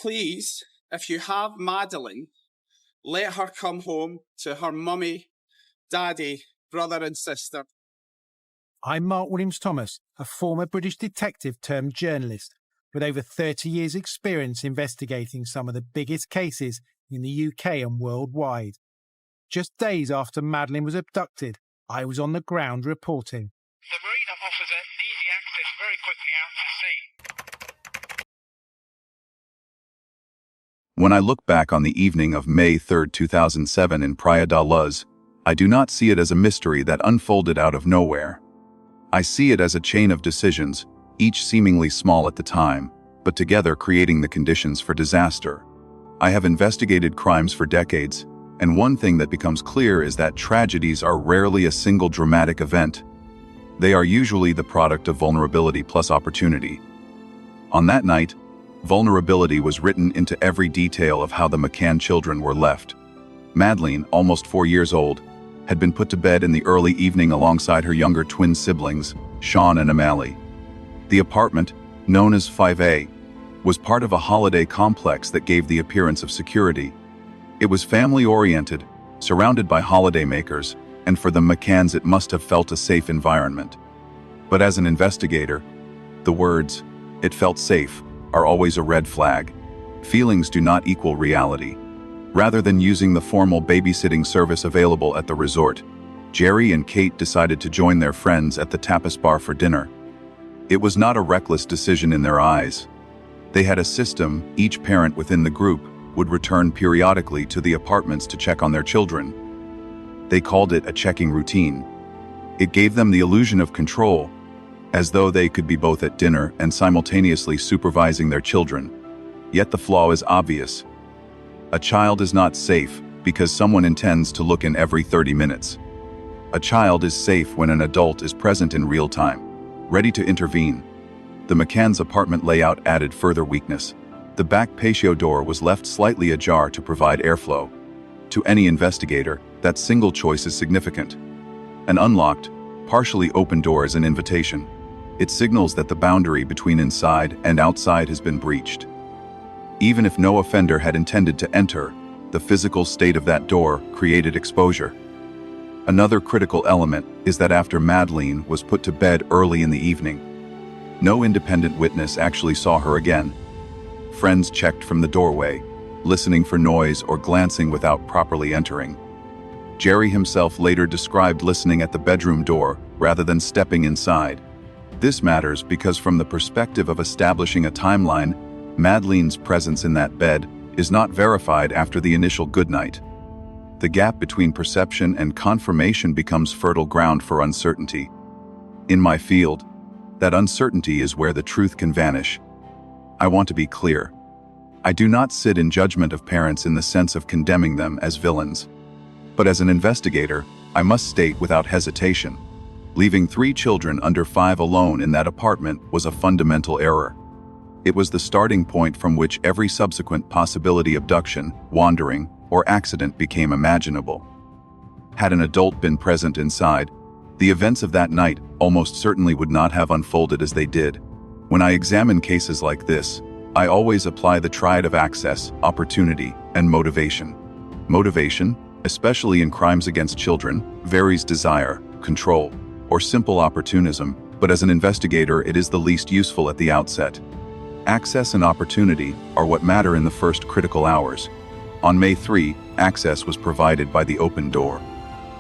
Please, if you have Madeleine, let her come home to her mummy, daddy, brother and sister. I'm Mark Williams-Thomas, a former British detective turned journalist with over 30 years' experience investigating some of the biggest cases in the UK and worldwide. Just days after Madeleine was abducted, I was on the ground reporting. The marina offers easy access very quickly out to sea. When I look back on the evening of May 3, 2007 in Praia da Luz, I do not see it as a mystery that unfolded out of nowhere. I see it as a chain of decisions, each seemingly small at the time, but together creating the conditions for disaster. I have investigated crimes for decades, and one thing that becomes clear is that tragedies are rarely a single dramatic event. They are usually the product of vulnerability plus opportunity. On that night, vulnerability was written into every detail of how the McCann children were left. Madeleine, almost 4 years old, had been put to bed in the early evening alongside her younger twin siblings, Sean and Amaral. The apartment, known as 5A, was part of a holiday complex that gave the appearance of security. It was family-oriented, surrounded by holidaymakers, and for the McCanns it must have felt a safe environment. But as an investigator, the words, "it felt safe," are always a red flag. Feelings do not equal reality. Rather than using the formal babysitting service available at the resort, Jerry and Kate decided to join their friends at the tapas bar for dinner. It was not a reckless decision in their eyes. They had a system. Each parent within the group would return periodically to the apartments to check on their children. They called it a checking routine. It gave them the illusion of control, as though they could be both at dinner and simultaneously supervising their children. Yet the flaw is obvious. A child is not safe because someone intends to look in every 30 minutes. A child is safe when an adult is present in real time, ready to intervene. The McCann's apartment layout added further weakness. The back patio door was left slightly ajar to provide airflow. To any investigator, that single choice is significant. An unlocked, partially open door is an invitation. It signals that the boundary between inside and outside has been breached. Even if no offender had intended to enter, the physical state of that door created exposure. Another critical element is that after Madeleine was put to bed early in the evening, no independent witness actually saw her again. Friends checked from the doorway, listening for noise or glancing without properly entering. Jerry himself later described listening at the bedroom door rather than stepping inside. This matters because from the perspective of establishing a timeline, Madeleine's presence in that bed is not verified after the initial goodnight. The gap between perception and confirmation becomes fertile ground for uncertainty. In my field, that uncertainty is where the truth can vanish. I want to be clear. I do not sit in judgment of parents in the sense of condemning them as villains. But as an investigator, I must state without hesitation, leaving 3 children under 5 alone in that apartment was a fundamental error. It was the starting point from which every subsequent possibility abduction, wandering, or accident became imaginable. Had an adult been present inside, the events of that night almost certainly would not have unfolded as they did. When I examine cases like this, I always apply the triad of access, opportunity, and motivation. Motivation, especially in crimes against children, varies desire, control, or simple opportunism, but as an investigator it is the least useful at the outset. Access and opportunity are what matter in the first critical hours. On May 3, access was provided by the open door.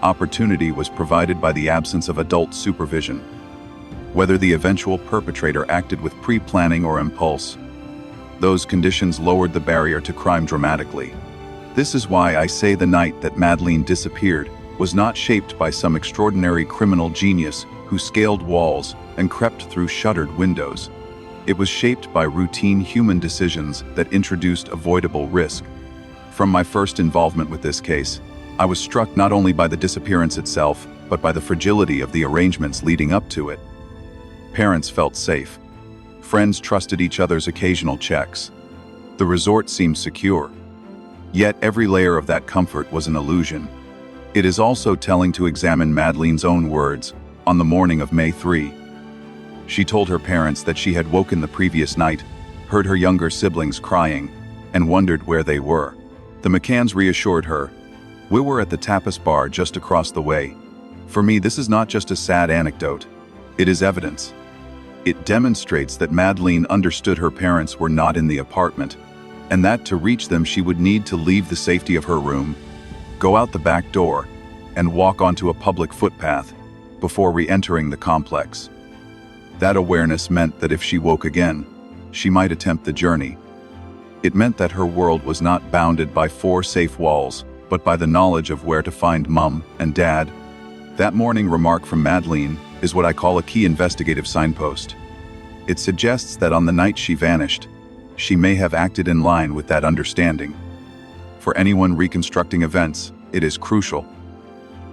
Opportunity was provided by the absence of adult supervision. Whether the eventual perpetrator acted with pre-planning or impulse, those conditions lowered the barrier to crime dramatically. This is why I say the night that Madeleine disappeared was not shaped by some extraordinary criminal genius who scaled walls and crept through shuttered windows. It was shaped by routine human decisions that introduced avoidable risk. From my first involvement with this case, I was struck not only by the disappearance itself, but by the fragility of the arrangements leading up to it. Parents felt safe. Friends trusted each other's occasional checks. The resort seemed secure. Yet every layer of that comfort was an illusion. It is also telling to examine Madeleine's own words on the morning of May 3. She told her parents that she had woken the previous night, heard her younger siblings crying, and wondered where they were. The McCanns reassured her. We were at the tapas bar just across the way. For me, this is not just a sad anecdote. It is evidence. It demonstrates that Madeleine understood her parents were not in the apartment, and that to reach them she would need to leave the safety of her room, go out the back door, and walk onto a public footpath before re-entering the complex. That awareness meant that if she woke again, she might attempt the journey. It meant that her world was not bounded by 4 safe walls, but by the knowledge of where to find Mum and Dad. That morning remark from Madeleine is what I call a key investigative signpost. It suggests that on the night she vanished, she may have acted in line with that understanding. For anyone reconstructing events, it is crucial.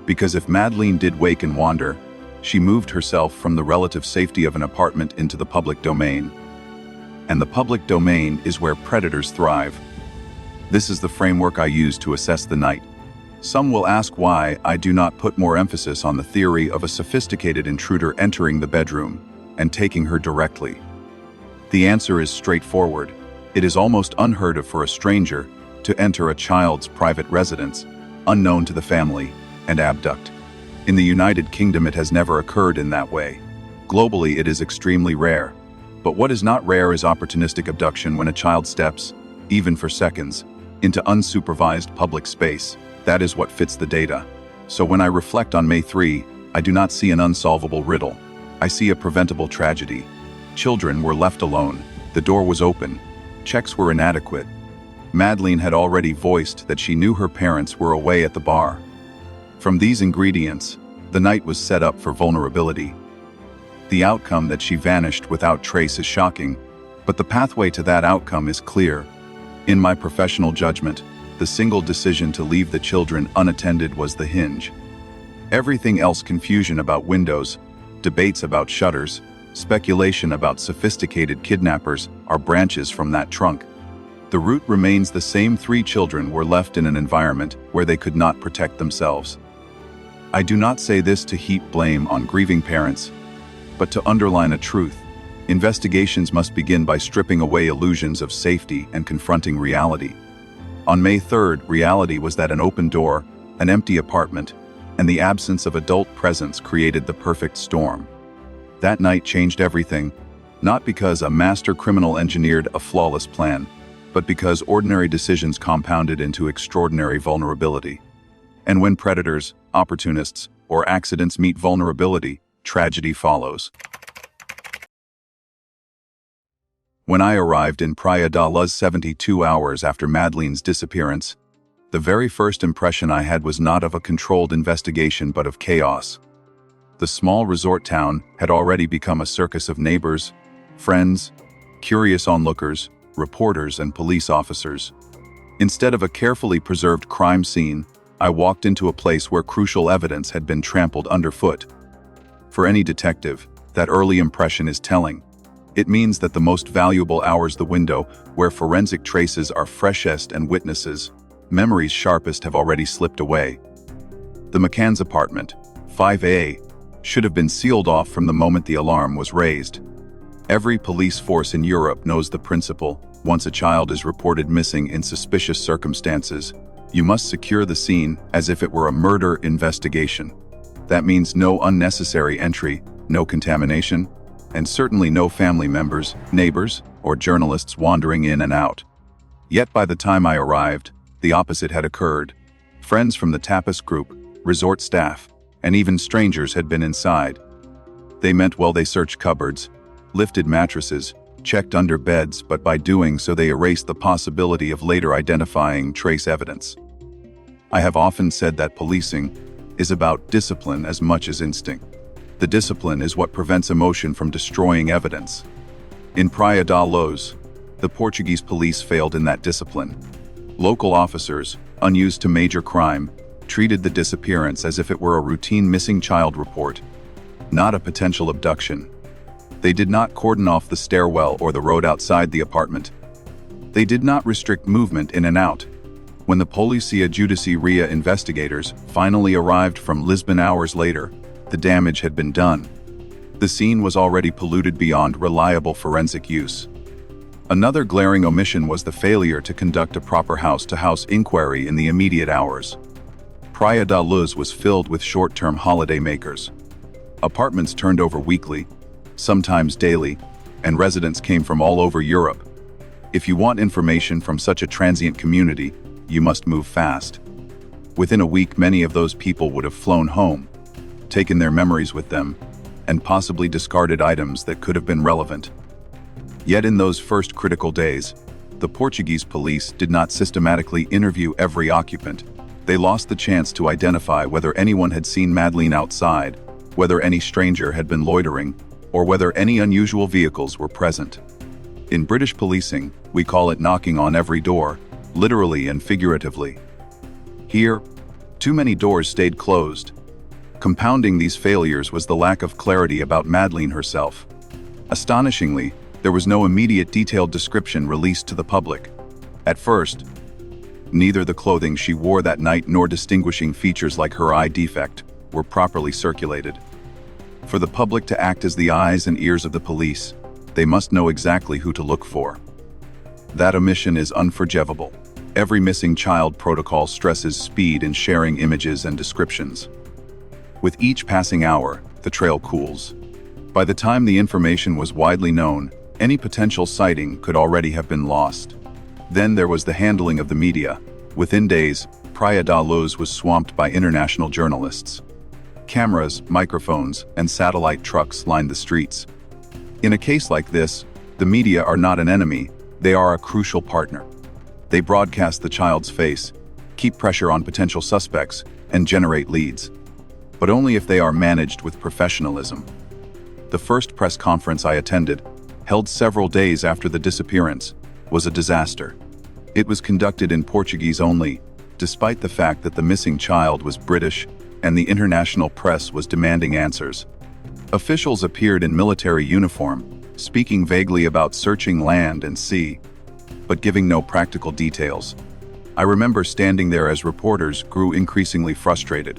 Because if Madeleine did wake and wander, she moved herself from the relative safety of an apartment into the public domain. And the public domain is where predators thrive. This is the framework I use to assess the night. Some will ask why I do not put more emphasis on the theory of a sophisticated intruder entering the bedroom and taking her directly. The answer is straightforward. It is almost unheard of for a stranger to enter a child's private residence, unknown to the family, and abduct. In the United Kingdom, it has never occurred in that way. Globally, it is extremely rare. But what is not rare is opportunistic abduction when a child steps, even for seconds, into unsupervised public space. That is what fits the data. So when I reflect on May 3, I do not see an unsolvable riddle. I see a preventable tragedy. Children were left alone. The door was open. Checks were inadequate. Madeleine had already voiced that she knew her parents were away at the bar. From these ingredients, the night was set up for vulnerability. The outcome that she vanished without trace is shocking, but the pathway to that outcome is clear. In my professional judgment, the single decision to leave the children unattended was the hinge. Everything else, confusion about windows, debates about shutters, speculation about sophisticated kidnappers, are branches from that trunk. The root remains the same: 3 children were left in an environment where they could not protect themselves. I do not say this to heap blame on grieving parents, but to underline a truth. Investigations must begin by stripping away illusions of safety and confronting reality. On May 3rd, reality was that an open door, an empty apartment, and the absence of adult presence created the perfect storm. That night changed everything, not because a master criminal engineered a flawless plan, but because ordinary decisions compounded into extraordinary vulnerability. And when predators, opportunists, or accidents meet vulnerability, tragedy follows. When I arrived in Praia da Luz 72 hours after Madeleine's disappearance, the very first impression I had was not of a controlled investigation but of chaos. The small resort town had already become a circus of neighbors, friends, curious onlookers, reporters, and police officers. Instead of a carefully preserved crime scene, I walked into a place where crucial evidence had been trampled underfoot. For any detective, that early impression is telling. It means that the most valuable hours, the window where forensic traces are freshest and witnesses, memories sharpest, have already slipped away. The McCann's apartment, 5A, should have been sealed off from the moment the alarm was raised. Every police force in Europe knows the principle: once a child is reported missing in suspicious circumstances, you must secure the scene as if it were a murder investigation. That means no unnecessary entry, no contamination, and certainly no family members, neighbors, or journalists wandering in and out. Yet by the time I arrived, the opposite had occurred. Friends from the tapas group, resort staff, and even strangers had been inside. They meant well. They searched cupboards, lifted mattresses, checked under beds, but by doing so they erased the possibility of later identifying trace evidence. I have often said that policing is about discipline as much as instinct. The discipline is what prevents emotion from destroying evidence. In Praia da Luz, the Portuguese police failed in that discipline. Local officers, unused to major crime, treated the disappearance as if it were a routine missing child report, not a potential abduction. They did not cordon off the stairwell or the road outside the apartment. They did not restrict movement in and out. When the Polícia Judiciária investigators finally arrived from Lisbon hours later, the damage had been done. The scene was already polluted beyond reliable forensic use. Another glaring omission was the failure to conduct a proper house-to-house inquiry in the immediate hours. Praia da Luz was filled with short-term holiday makers. Apartments turned over weekly, sometimes daily, and residents came from all over Europe. If you want information from such a transient community, you must move fast. Within a week, many of those people would have flown home, taken their memories with them, and possibly discarded items that could have been relevant. Yet in those first critical days, the Portuguese police did not systematically interview every occupant. They lost the chance to identify whether anyone had seen Madeleine outside, whether any stranger had been loitering, or whether any unusual vehicles were present. In British policing, we call it knocking on every door, literally and figuratively. Here, too many doors stayed closed. Compounding these failures was the lack of clarity about Madeleine herself. Astonishingly, there was no immediate detailed description released to the public. At first, neither the clothing she wore that night nor distinguishing features like her eye defect were properly circulated. For the public to act as the eyes and ears of the police, they must know exactly who to look for. That omission is unforgivable. Every missing child protocol stresses speed in sharing images and descriptions. With each passing hour, the trail cools. By the time the information was widely known, any potential sighting could already have been lost. Then there was the handling of the media. Within days, Praia da Luz was swamped by international journalists. Cameras, microphones, and satellite trucks lined the streets. In a case like this, the media are not an enemy, they are a crucial partner. They broadcast the child's face, keep pressure on potential suspects, and generate leads. But only if they are managed with professionalism. The first press conference I attended, held several days after the disappearance, was a disaster. It was conducted in Portuguese only, despite the fact that the missing child was British and the international press was demanding answers. Officials appeared in military uniform, speaking vaguely about searching land and sea, but giving no practical details. I remember standing there as reporters grew increasingly frustrated.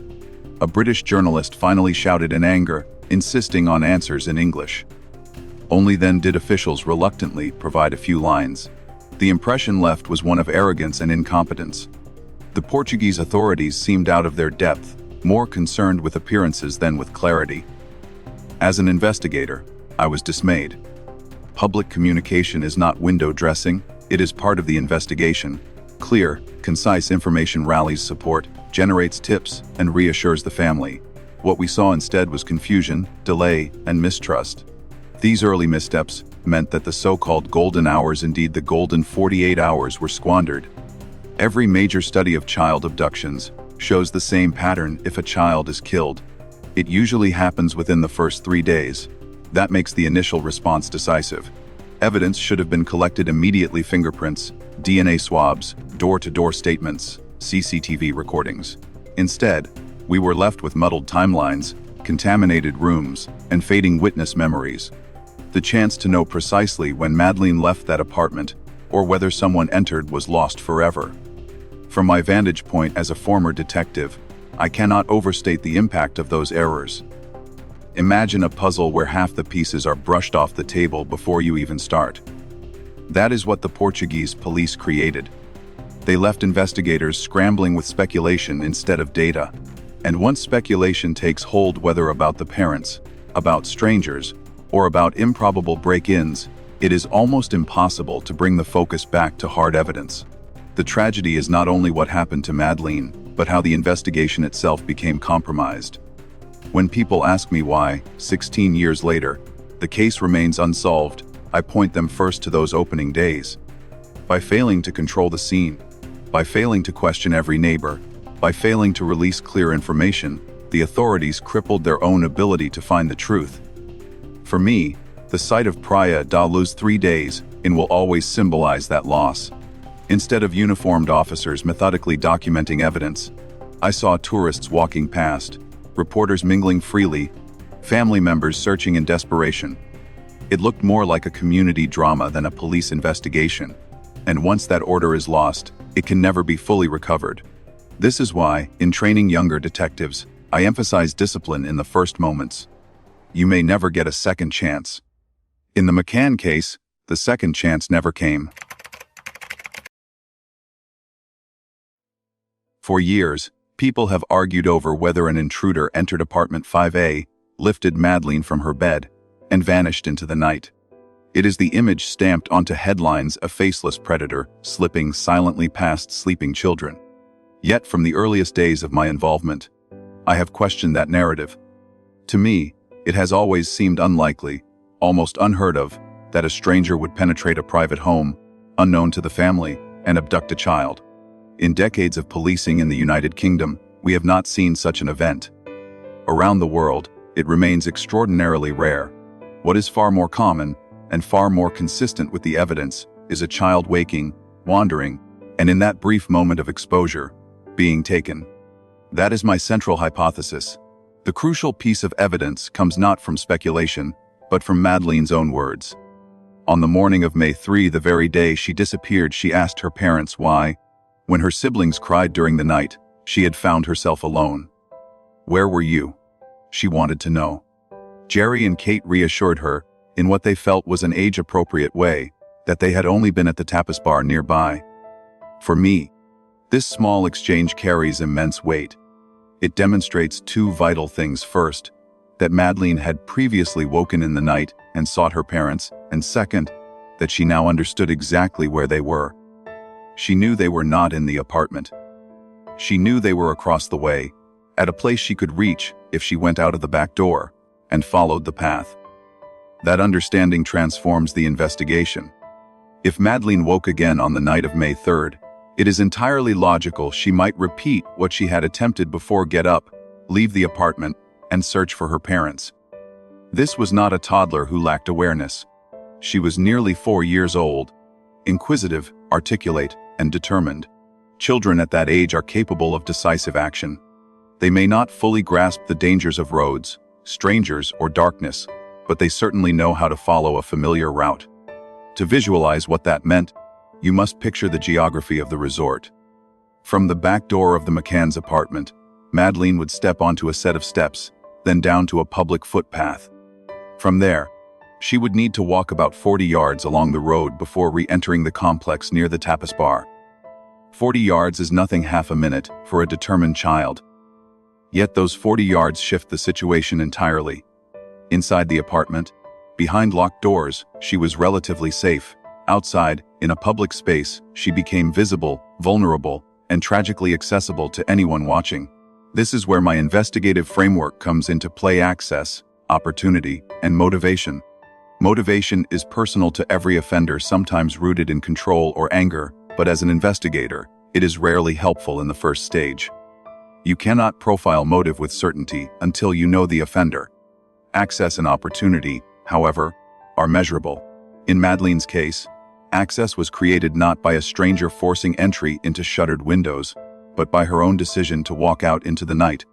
A British journalist finally shouted in anger, insisting on answers in English. Only then did officials reluctantly provide a few lines. The impression left was one of arrogance and incompetence. The Portuguese authorities seemed out of their depth, more concerned with appearances than with clarity. As an investigator, I was dismayed. Public communication is not window dressing, it is part of the investigation. Clear, concise information rallies support, generates tips, and reassures the family. What we saw instead was confusion, delay, and mistrust. These early missteps meant that the so-called golden hours, indeed the golden 48 hours, were squandered. Every major study of child abductions shows the same pattern. If a child is killed, it usually happens within the first 3 days. That makes the initial response decisive. Evidence should have been collected immediately: fingerprints, DNA swabs, door-to-door statements, CCTV recordings. Instead, we were left with muddled timelines, contaminated rooms, and fading witness memories. The chance to know precisely when Madeleine left that apartment, or whether someone entered, was lost forever. From my vantage point as a former detective, I cannot overstate the impact of those errors. Imagine a puzzle where half the pieces are brushed off the table before you even start. That is what the Portuguese police created. They left investigators scrambling with speculation instead of data. And once speculation takes hold, whether about the parents, about strangers, or about improbable break-ins, it is almost impossible to bring the focus back to hard evidence. The tragedy is not only what happened to Madeleine, but how the investigation itself became compromised. When people ask me why, 16 years later, the case remains unsolved, I point them first to those opening days. By failing to control the scene, by failing to question every neighbor, by failing to release clear information, the authorities crippled their own ability to find the truth. For me, the sight of Praia da Luz 3 days in will always symbolize that loss. Instead of uniformed officers methodically documenting evidence, I saw tourists walking past, reporters mingling freely, family members searching in desperation. It looked more like a community drama than a police investigation, and once that order is lost, it can never be fully recovered. This is why, in training younger detectives, I emphasize discipline in the first moments. You may never get a second chance. In the McCann case, The second chance never came. For years, people have argued over whether an intruder entered apartment 5A, lifted Madeleine from her bed, and vanished into the night. It is the image stamped onto headlines, a faceless predator slipping silently past sleeping children. Yet from the earliest days of my involvement, I have questioned that narrative. To me, it has always seemed unlikely, almost unheard of, that a stranger would penetrate a private home, unknown to the family, and abduct a child. In decades of policing in the United Kingdom, we have not seen such an event. Around the world, it remains extraordinarily rare. What is far more common, and far more consistent with the evidence, is a child waking, wandering, and in that brief moment of exposure, being taken. That is my central hypothesis. The crucial piece of evidence comes not from speculation, but from Madeleine's own words. On the morning of May 3, the very day she disappeared, she asked her parents why. When her siblings cried during the night, she had found herself alone. "Where were you?" she wanted to know. Jerry and Kate reassured her, in what they felt was an age-appropriate way, that they had only been at the tapas bar nearby. For me, this small exchange carries immense weight. It demonstrates two vital things. First, that Madeleine had previously woken in the night and sought her parents, and second, that she now understood exactly where they were. She knew they were not in the apartment. She knew they were across the way, at a place she could reach if she went out of the back door and followed the path. That understanding transforms the investigation. If Madeleine woke again on the night of May 3rd, it is entirely logical she might repeat what she had attempted before: get up, leave the apartment, and search for her parents. This was not a toddler who lacked awareness. She was nearly 4 years old, inquisitive, articulate, and determined. Children at that age are capable of decisive action. They may not fully grasp the dangers of roads, strangers, or darkness, but they certainly know how to follow a familiar route. To visualize what that meant, you must picture the geography of the resort. From the back door of the McCann's apartment, Madeleine would step onto a set of steps, then down to a public footpath. From there, she would need to walk about 40 yards along the road before re-entering the complex near the tapas bar. 40 yards is nothing half a minute for a determined child. Yet those 40 yards shift the situation entirely. Inside the apartment, behind locked doors, she was relatively safe. Outside, in a public space, she became visible, vulnerable, and tragically accessible to anyone watching. This is where my investigative framework comes into play: access, opportunity, and motivation. Motivation is personal to every offender, sometimes rooted in control or anger, but as an investigator, it is rarely helpful in the first stage. You cannot profile motive with certainty until you know the offender. Access and opportunity, however, are measurable. In Madeleine's case, access was created not by a stranger forcing entry into shuttered windows, but by her own decision to walk out into the night.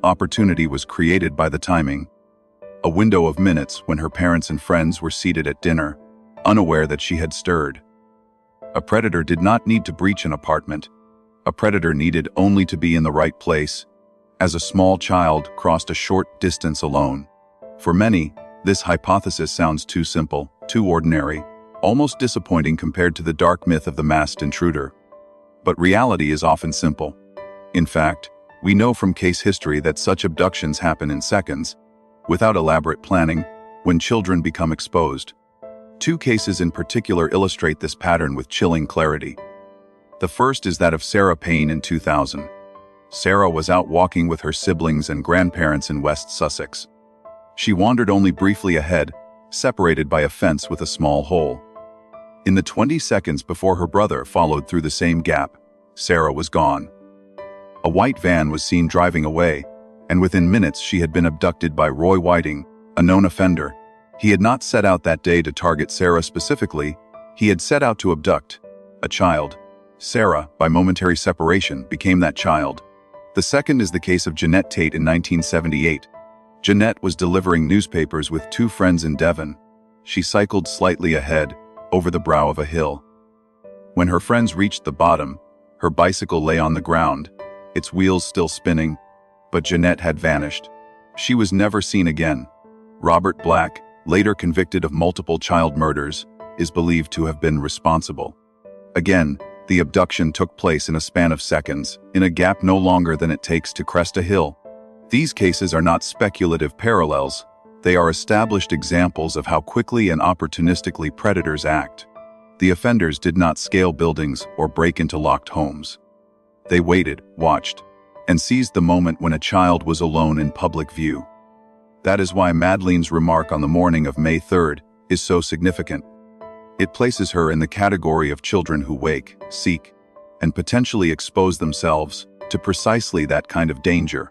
Opportunity was created by the timing. A window of minutes when her parents and friends were seated at dinner, unaware that she had stirred. A predator did not need to breach an apartment. A predator needed only to be in the right place, as a small child crossed a short distance alone. For many, this hypothesis sounds too simple, too ordinary, almost disappointing compared to the dark myth of the masked intruder. But reality is often simple. In fact, we know from case history that such abductions happen in seconds, without elaborate planning, when children become exposed. Two cases in particular illustrate this pattern with chilling clarity. The first is that of Sarah Payne in 2000. Sarah was out walking with her siblings and grandparents in West Sussex. She wandered only briefly ahead, separated by a fence with a small hole. In the 20 seconds before her brother followed through the same gap, Sarah was gone. A white van was seen driving away, and within minutes she had been abducted by Roy Whiting, a known offender. He had not set out that day to target Sarah specifically. He had set out to abduct a child. Sarah, by momentary separation, became that child. The second is the case of Jeanette Tate in 1978. Jeanette was delivering newspapers with two friends in Devon. She cycled slightly ahead, over the brow of a hill. When her friends reached the bottom, her bicycle lay on the ground, its wheels still spinning, but Jeanette had vanished. She was never seen again. Robert Black, later convicted of multiple child murders, is believed to have been responsible. Again, the abduction took place in a span of seconds, in a gap no longer than it takes to crest a hill. These cases are not speculative parallels, they are established examples of how quickly and opportunistically predators act. The offenders did not scale buildings or break into locked homes. They waited, watched, and seized the moment when a child was alone in public view. That is why Madeleine's remark on the morning of May 3rd is so significant. It places her in the category of children who wake, seek, and potentially expose themselves to precisely that kind of danger.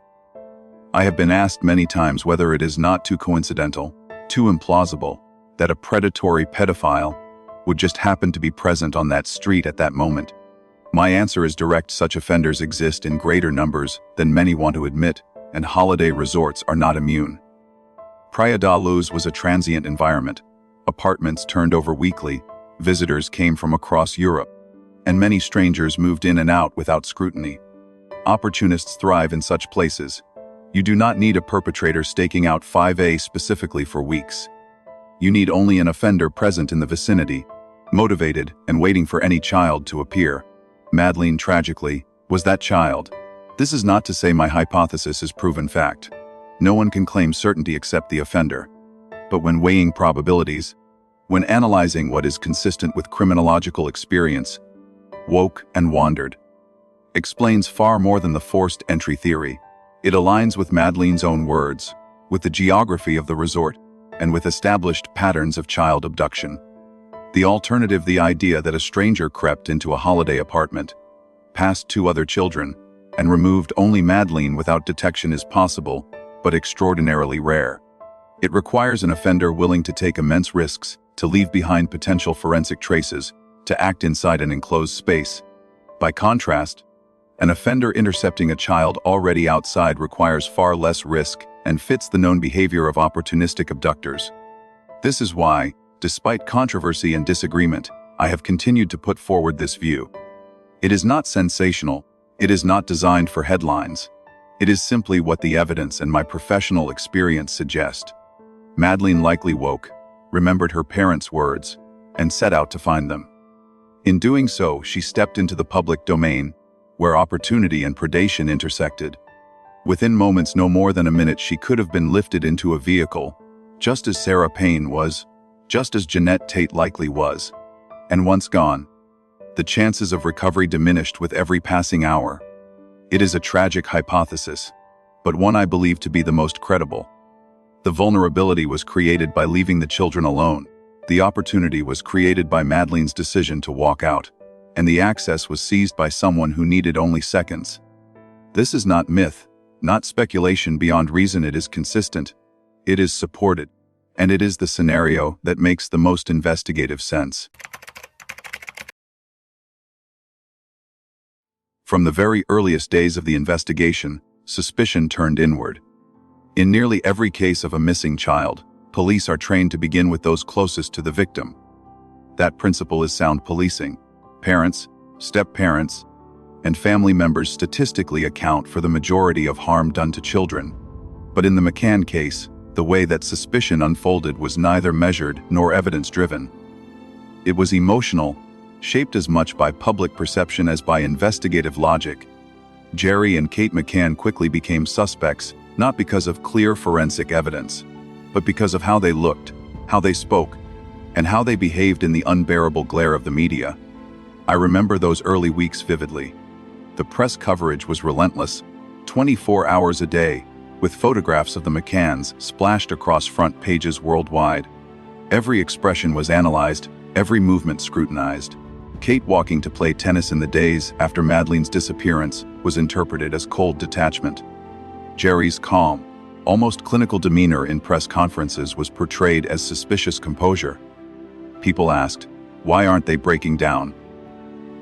I have been asked many times whether it is not too coincidental, too implausible, that a predatory pedophile would just happen to be present on that street at that moment. My answer is direct: such offenders exist in greater numbers than many want to admit, and holiday resorts are not immune. Praia da Luz was a transient environment. Apartments turned over weekly, visitors came from across Europe, and many strangers moved in and out without scrutiny. Opportunists thrive in such places. You do not need a perpetrator staking out 5A specifically for weeks. You need only an offender present in the vicinity, motivated and waiting for any child to appear. Madeleine, tragically, was that child. This is not to say my hypothesis is proven fact. No one can claim certainty except the offender. But when weighing probabilities, when analyzing what is consistent with criminological experience, woke and wandered explains far more than the forced entry theory. It aligns with Madeleine's own words, with the geography of the resort, and with established patterns of child abduction. The alternative, the idea that a stranger crept into a holiday apartment, passed 2 other children, and removed only Madeleine without detection, is possible, but extraordinarily rare. It requires an offender willing to take immense risks, to leave behind potential forensic traces, to act inside an enclosed space. By contrast, an offender intercepting a child already outside requires far less risk and fits the known behavior of opportunistic abductors. This is why, despite controversy and disagreement, I have continued to put forward this view. It is not sensational, it is not designed for headlines. It is simply what the evidence and my professional experience suggest. Madeleine likely woke, remembered her parents' words, and set out to find them. In doing so, she stepped into the public domain, where opportunity and predation intersected. Within moments, no more than a minute, she could have been lifted into a vehicle, just as Sarah Payne was, just as Jeanette Tate likely was. And once gone, the chances of recovery diminished with every passing hour. It is a tragic hypothesis, but one I believe to be the most credible. The vulnerability was created by leaving the children alone. The opportunity was created by Madeleine's decision to walk out, and the access was seized by someone who needed only seconds. This is not myth, not speculation beyond reason. It is consistent, it is supported, and it is the scenario that makes the most investigative sense. From the very earliest days of the investigation, suspicion turned inward. In nearly every case of a missing child, police are trained to begin with those closest to the victim. That principle is sound policing. Parents, step-parents, and family members statistically account for the majority of harm done to children. But in the McCann case, the way that suspicion unfolded was neither measured nor evidence-driven. It was emotional, shaped as much by public perception as by investigative logic. Jerry and Kate McCann quickly became suspects, not because of clear forensic evidence, but because of how they looked, how they spoke, and how they behaved in the unbearable glare of the media. I remember those early weeks vividly. The press coverage was relentless, 24 hours a day, with photographs of the McCanns splashed across front pages worldwide. Every expression was analyzed, every movement scrutinized. Kate walking to play tennis in the days after Madeleine's disappearance was interpreted as cold detachment. Jerry's calm, almost clinical demeanor in press conferences was portrayed as suspicious composure. People asked, why aren't they breaking down?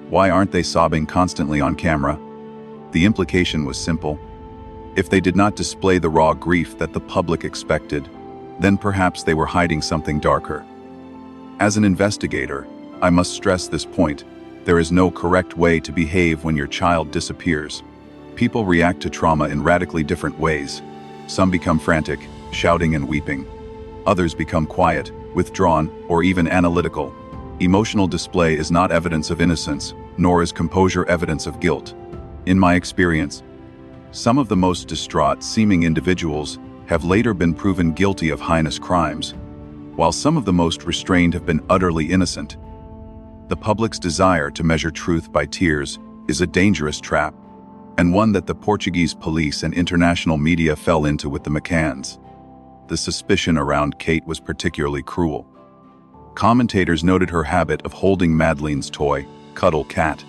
Why aren't they sobbing constantly on camera? The implication was simple. If they did not display the raw grief that the public expected, then perhaps they were hiding something darker. As an investigator, I must stress this point. There is no correct way to behave when your child disappears. People react to trauma in radically different ways. Some become frantic, shouting and weeping. Others become quiet, withdrawn, or even analytical. Emotional display is not evidence of innocence, nor is composure evidence of guilt. In my experience, some of the most distraught-seeming individuals have later been proven guilty of heinous crimes, while some of the most restrained have been utterly innocent. The public's desire to measure truth by tears is a dangerous trap, and one that the Portuguese police and international media fell into with the McCanns. The suspicion around Kate was particularly cruel. Commentators noted her habit of holding Madeleine's toy, Cuddle Cat,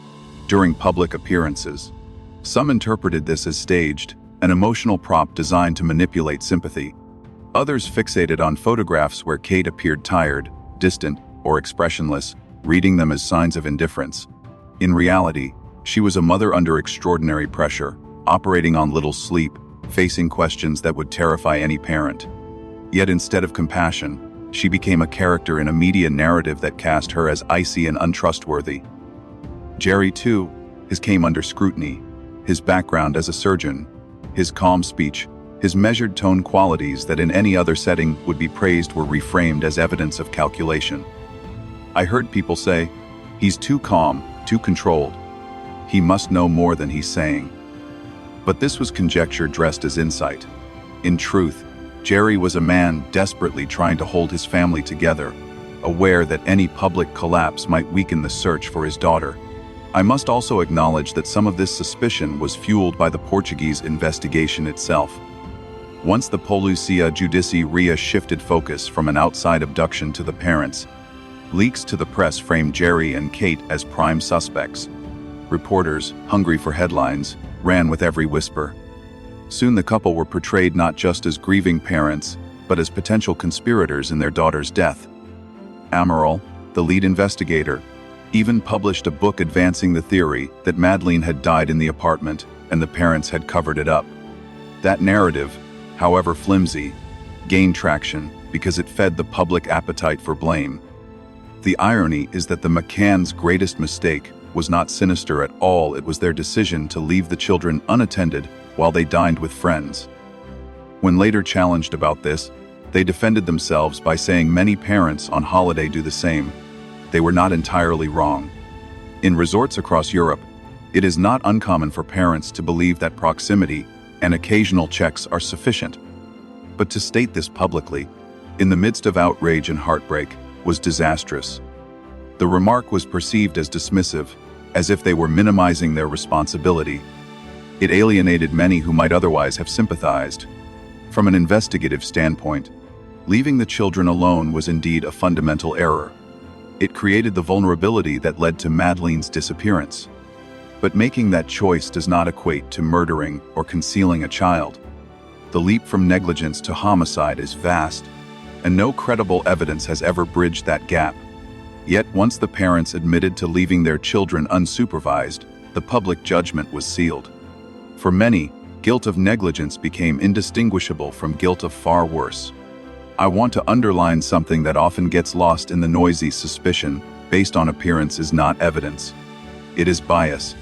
during public appearances. Some interpreted this as staged, an emotional prop designed to manipulate sympathy. Others fixated on photographs where Kate appeared tired, distant, or expressionless, reading them as signs of indifference. In reality, she was a mother under extraordinary pressure, operating on little sleep, facing questions that would terrify any parent. Yet instead of compassion, she became a character in a media narrative that cast her as icy and untrustworthy. Jerry, too, came under scrutiny. His background as a surgeon, his calm speech, his measured tone qualities that in any other setting would be praised were reframed as evidence of calculation. I heard people say, "He's too calm, too controlled. He must know more than he's saying." But this was conjecture dressed as insight. In truth, Jerry was a man desperately trying to hold his family together, aware that any public collapse might weaken the search for his daughter. I must also acknowledge that some of this suspicion was fueled by the Portuguese investigation itself. Once the Polícia Judiciária shifted focus from an outside abduction to the parents, leaks to the press framed Jerry and Kate as prime suspects. Reporters, hungry for headlines, ran with every whisper. Soon the couple were portrayed not just as grieving parents, but as potential conspirators in their daughter's death. Amaral, the lead investigator, even published a book advancing the theory that Madeleine had died in the apartment and the parents had covered it up. That narrative, however flimsy, gained traction because it fed the public appetite for blame. The irony is that the McCanns' greatest mistake was not sinister at all. It was their decision to leave the children unattended while they dined with friends. When later challenged about this, they defended themselves by saying many parents on holiday do the same. They were not entirely wrong. In resorts across Europe, it is not uncommon for parents to believe that proximity and occasional checks are sufficient. But to state this publicly, in the midst of outrage and heartbreak, was disastrous. The remark was perceived as dismissive, as if they were minimizing their responsibility. It alienated many who might otherwise have sympathized. From an investigative standpoint, leaving the children alone was indeed a fundamental error. It created the vulnerability that led to Madeleine's disappearance. But making that choice does not equate to murdering or concealing a child. The leap from negligence to homicide is vast, and no credible evidence has ever bridged that gap. Yet once the parents admitted to leaving their children unsupervised, the public judgment was sealed. For many, guilt of negligence became indistinguishable from guilt of far worse. I want to underline something that often gets lost in the noisy suspicion based on appearance is not evidence. It is bias.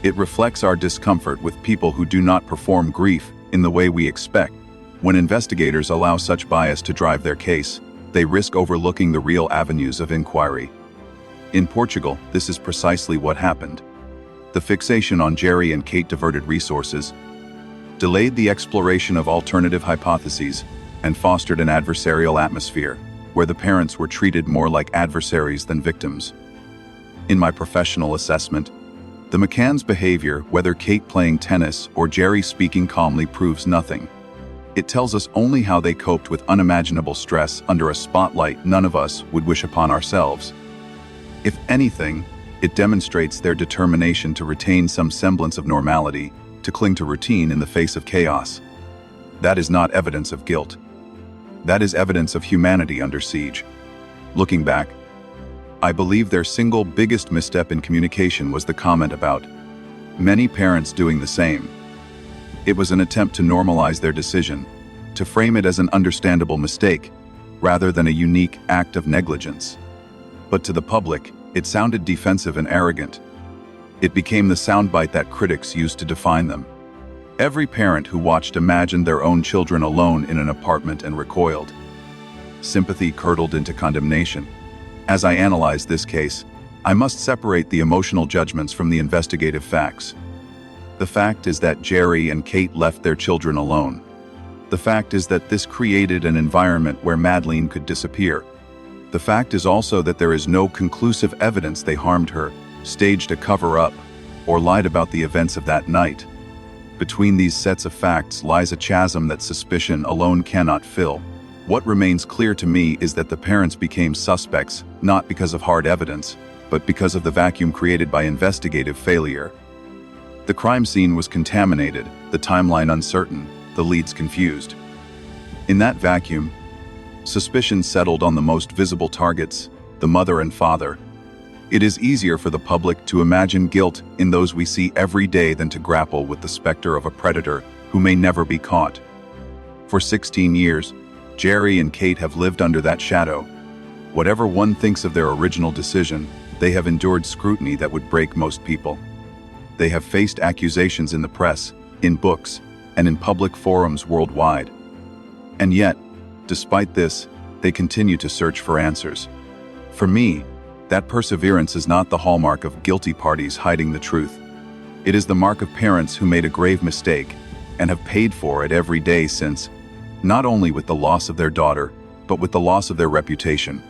It reflects our discomfort with people who do not perform grief in the way we expect. When investigators allow such bias to drive their case, they risk overlooking the real avenues of inquiry. In Portugal, this is precisely what happened. The fixation on Jerry and Kate diverted resources, delayed the exploration of alternative hypotheses, and fostered an adversarial atmosphere, where the parents were treated more like adversaries than victims. In my professional assessment, the McCanns' behavior, whether Kate playing tennis or Jerry speaking calmly, proves nothing. It tells us only how they coped with unimaginable stress under a spotlight none of us would wish upon ourselves. If anything, it demonstrates their determination to retain some semblance of normality, to cling to routine in the face of chaos. That is not evidence of guilt. That is evidence of humanity under siege. Looking back, I believe their single biggest misstep in communication was the comment about many parents doing the same. It was an attempt to normalize their decision, to frame it as an understandable mistake, rather than a unique act of negligence. But to the public, it sounded defensive and arrogant. It became the soundbite that critics used to define them. Every parent who watched imagined their own children alone in an apartment and recoiled. Sympathy curdled into condemnation. As I analyze this case, I must separate the emotional judgments from the investigative facts. The fact is that Jerry and Kate left their children alone. The fact is that this created an environment where Madeleine could disappear. The fact is also that there is no conclusive evidence they harmed her, staged a cover-up, or lied about the events of that night. Between these sets of facts lies a chasm that suspicion alone cannot fill. What remains clear to me is that the parents became suspects, not because of hard evidence, but because of the vacuum created by investigative failure. The crime scene was contaminated, the timeline uncertain, the leads confused. In that vacuum, suspicion settled on the most visible targets, the mother and father. It is easier for the public to imagine guilt in those we see every day than to grapple with the specter of a predator who may never be caught. For 16 years, Jerry and Kate have lived under that shadow. Whatever one thinks of their original decision, they have endured scrutiny that would break most people. They have faced accusations in the press, in books, and in public forums worldwide. And yet, despite this, they continue to search for answers. For me, that perseverance is not the hallmark of guilty parties hiding the truth. It is the mark of parents who made a grave mistake and have paid for it every day since, not only with the loss of their daughter, but with the loss of their reputation.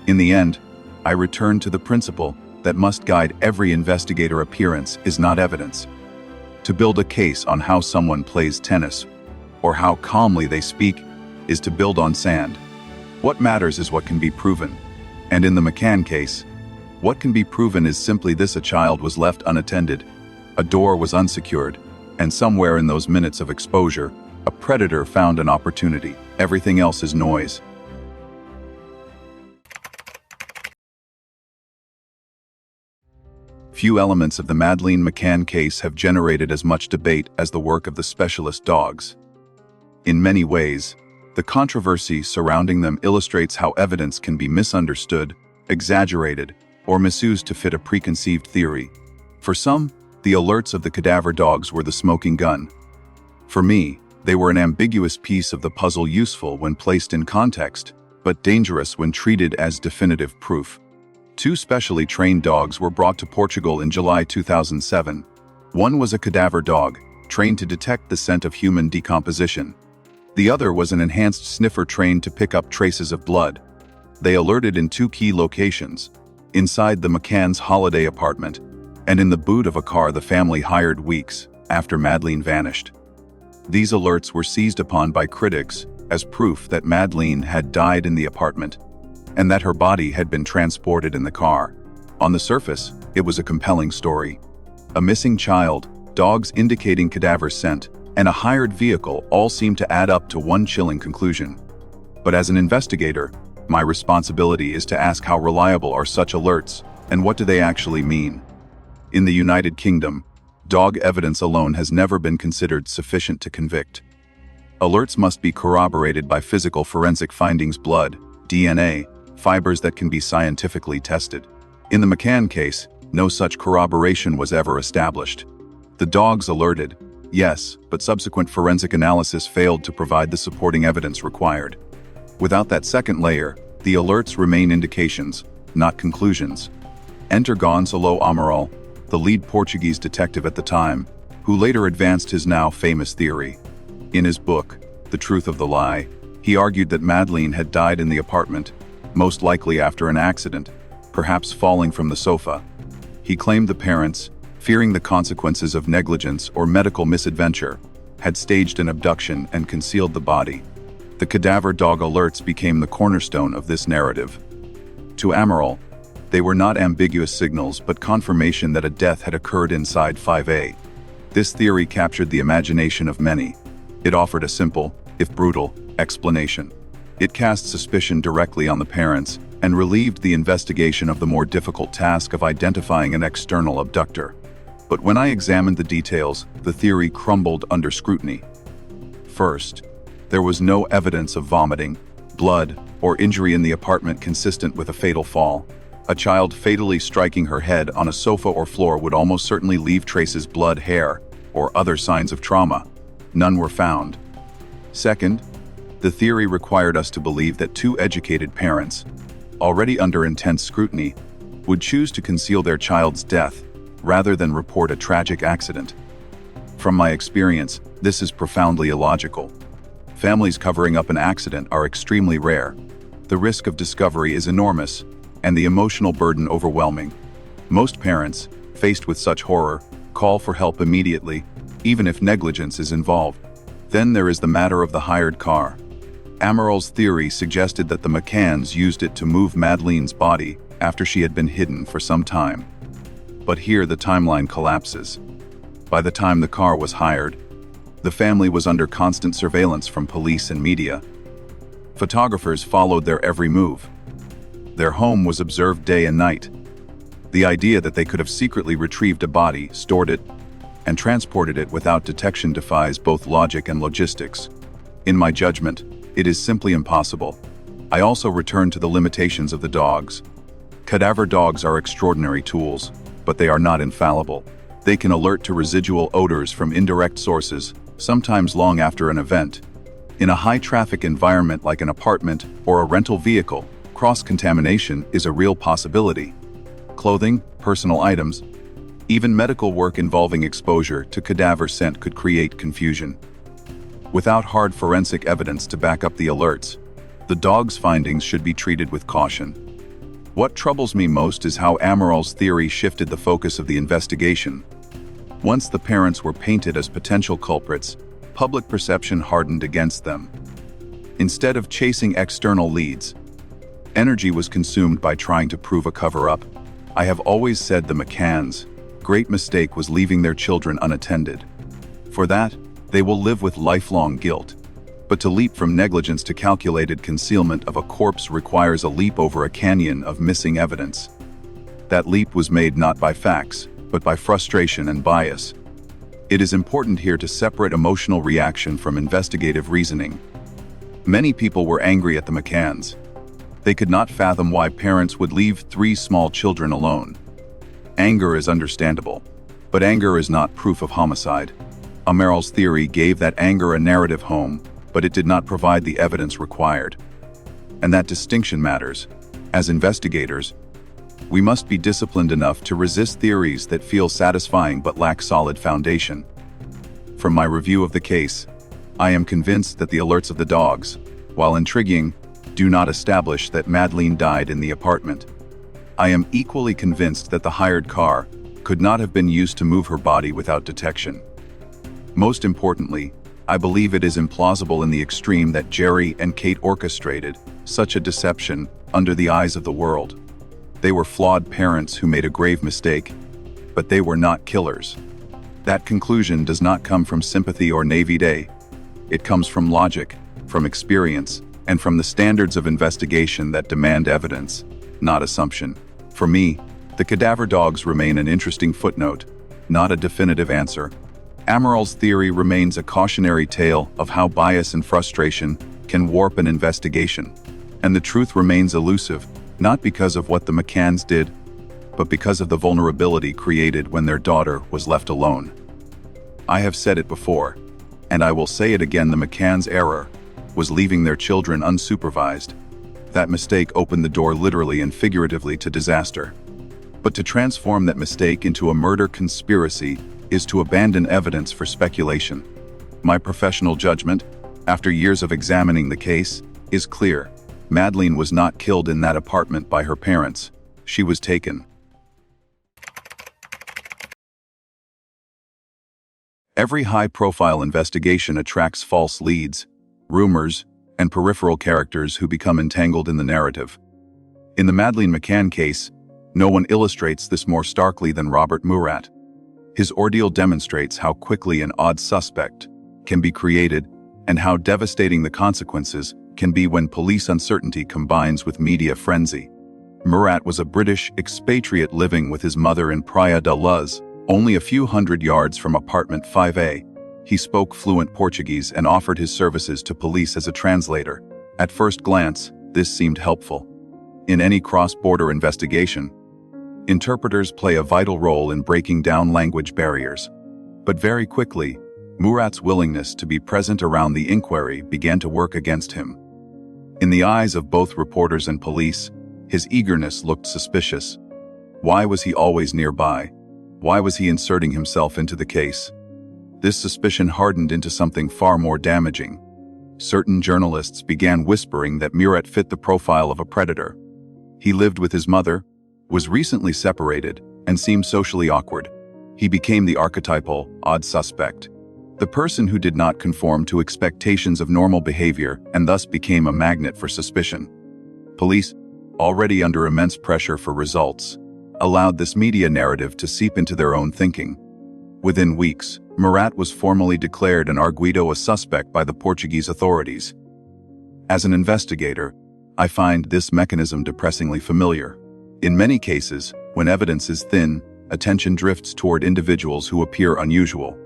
In the end, I return to the principle that must guide every investigator appearance is not evidence. To build a case on how someone plays tennis, or how calmly they speak, is to build on sand. What matters is what can be proven. And in the McCann case, what can be proven is simply this: a child was left unattended, a door was unsecured, and somewhere in those minutes of exposure, a predator found an opportunity. Everything else is noise. Few elements of the Madeleine McCann case have generated as much debate as the work of the specialist dogs. In many ways, the controversy surrounding them illustrates how evidence can be misunderstood, exaggerated, or misused to fit a preconceived theory. For some, the alerts of the cadaver dogs were the smoking gun. For me, they were an ambiguous piece of the puzzle, useful when placed in context, but dangerous when treated as definitive proof. Two specially trained dogs were brought to Portugal in July 2007. One was a cadaver dog, trained to detect the scent of human decomposition. The other was an enhanced sniffer trained to pick up traces of blood. They alerted in two key locations: inside the McCann's holiday apartment, and in the boot of a car the family hired weeks after Madeleine vanished. These alerts were seized upon by critics as proof that Madeleine had died in the apartment, and that her body had been transported in the car. On the surface, it was a compelling story. A missing child, dogs indicating cadaver scent, and a hired vehicle all seemed to add up to one chilling conclusion. But as an investigator, my responsibility is to ask, how reliable are such alerts, and what do they actually mean? In the United Kingdom, dog evidence alone has never been considered sufficient to convict. Alerts must be corroborated by physical forensic findings: blood, DNA, fibers that can be scientifically tested. In the McCann case, no such corroboration was ever established. The dogs alerted, yes, but subsequent forensic analysis failed to provide the supporting evidence required. Without that second layer, the alerts remain indications, not conclusions. Enter Gonçalo Amaral, the lead Portuguese detective at the time, who later advanced his now famous theory. In his book, The Truth of the Lie, he argued that Madeleine had died in the apartment, most likely after an accident, perhaps falling from the sofa. He claimed the parents, fearing the consequences of negligence or medical misadventure, had staged an abduction and concealed the body. The cadaver dog alerts became the cornerstone of this narrative. To Amaral, they were not ambiguous signals but confirmation that a death had occurred inside 5A. This theory captured the imagination of many. It offered a simple, if brutal, explanation. It cast suspicion directly on the parents and relieved the investigation of the more difficult task of identifying an external abductor. But when I examined the details, the theory crumbled under scrutiny. First, there was no evidence of vomiting, blood, or injury in the apartment consistent with a fatal fall. A child fatally striking her head on a sofa or floor would almost certainly leave traces: blood, hair, or other signs of trauma. None were found. Second, the theory required us to believe that two educated parents, already under intense scrutiny, would choose to conceal their child's death rather than report a tragic accident. From my experience, this is profoundly illogical. Families covering up an accident are extremely rare. The risk of discovery is enormous, and the emotional burden overwhelming. Most parents, faced with such horror, call for help immediately, even if negligence is involved. Then there is the matter of the hired car. Amaral's theory suggested that the McCanns used it to move Madeleine's body after she had been hidden for some time. But here the timeline collapses. By the time the car was hired, the family was under constant surveillance from police and media. Photographers followed their every move. Their home was observed day and night. The idea that they could have secretly retrieved a body, stored it, and transported it without detection defies both logic and logistics. In my judgment, it is simply impossible. I also return to the limitations of the dogs. Cadaver dogs are extraordinary tools, but they are not infallible. They can alert to residual odors from indirect sources, sometimes long after an event. In a high-traffic environment like an apartment or a rental vehicle, cross-contamination is a real possibility. Clothing, personal items, even medical work involving exposure to cadaver scent could create confusion. Without hard forensic evidence to back up the alerts, the dog's findings should be treated with caution. What troubles me most is how Amaral's theory shifted the focus of the investigation. Once the parents were painted as potential culprits, public perception hardened against them. Instead of chasing external leads, energy was consumed by trying to prove a cover-up. I have always said the McCanns' great mistake was leaving their children unattended. For that, they will live with lifelong guilt. But to leap from negligence to calculated concealment of a corpse requires a leap over a canyon of missing evidence. That leap was made not by facts, but by frustration and bias. It is important here to separate emotional reaction from investigative reasoning. Many people were angry at the McCanns. They could not fathom why parents would leave 3 small children alone. Anger is understandable, but anger is not proof of homicide. Amaral's theory gave that anger a narrative home, but it did not provide the evidence required. And that distinction matters. As investigators, we must be disciplined enough to resist theories that feel satisfying but lack solid foundation. From my review of the case, I am convinced that the alerts of the dogs, while intriguing, do not establish that Madeleine died in the apartment. I am equally convinced that the hired car could not have been used to move her body without detection. Most importantly, I believe it is implausible in the extreme that Jerry and Kate orchestrated such a deception under the eyes of the world. They were flawed parents who made a grave mistake, but they were not killers. That conclusion does not come from sympathy or naivete. It comes from logic, from experience, and from the standards of investigation that demand evidence, not assumption. For me, the cadaver dogs remain an interesting footnote, not a definitive answer. Amaral's theory remains a cautionary tale of how bias and frustration can warp an investigation. And the truth remains elusive, not because of what the McCanns did, but because of the vulnerability created when their daughter was left alone. I have said it before, and I will say it again: the McCanns' error was leaving their children unsupervised. That mistake opened the door literally and figuratively to disaster. But to transform that mistake into a murder conspiracy is to abandon evidence for speculation. My professional judgment, after years of examining the case, is clear. Madeleine was not killed in that apartment by her parents. She was taken. Every high-profile investigation attracts false leads, rumors, and peripheral characters who become entangled in the narrative. In the Madeleine McCann case, no one illustrates this more starkly than Robert Murat. His ordeal demonstrates how quickly an odd suspect can be created and how devastating the consequences can be when police uncertainty combines with media frenzy. Murat was a British expatriate living with his mother in Praia da Luz, only a few hundred yards from apartment 5A. He spoke fluent Portuguese and offered his services to police as a translator. At first glance, this seemed helpful. In any cross-border investigation, interpreters play a vital role in breaking down language barriers. But very quickly, Murat's willingness to be present around the inquiry began to work against him. In the eyes of both reporters and police, His eagerness looked suspicious. Why was he always nearby? Why was he inserting himself into the case? This suspicion hardened into something far more damaging. Certain journalists began whispering that Murat fit the profile of a predator. He lived with his mother, was recently separated, and seemed socially awkward. He became the archetypal, odd suspect. The person who did not conform to expectations of normal behavior and thus became a magnet for suspicion. Police, already under immense pressure for results, allowed this media narrative to seep into their own thinking. Within weeks, Murat was formally declared an arguido, a suspect, by the Portuguese authorities. As an investigator, I find this mechanism depressingly familiar. In many cases, when evidence is thin, attention drifts toward individuals who appear unusual.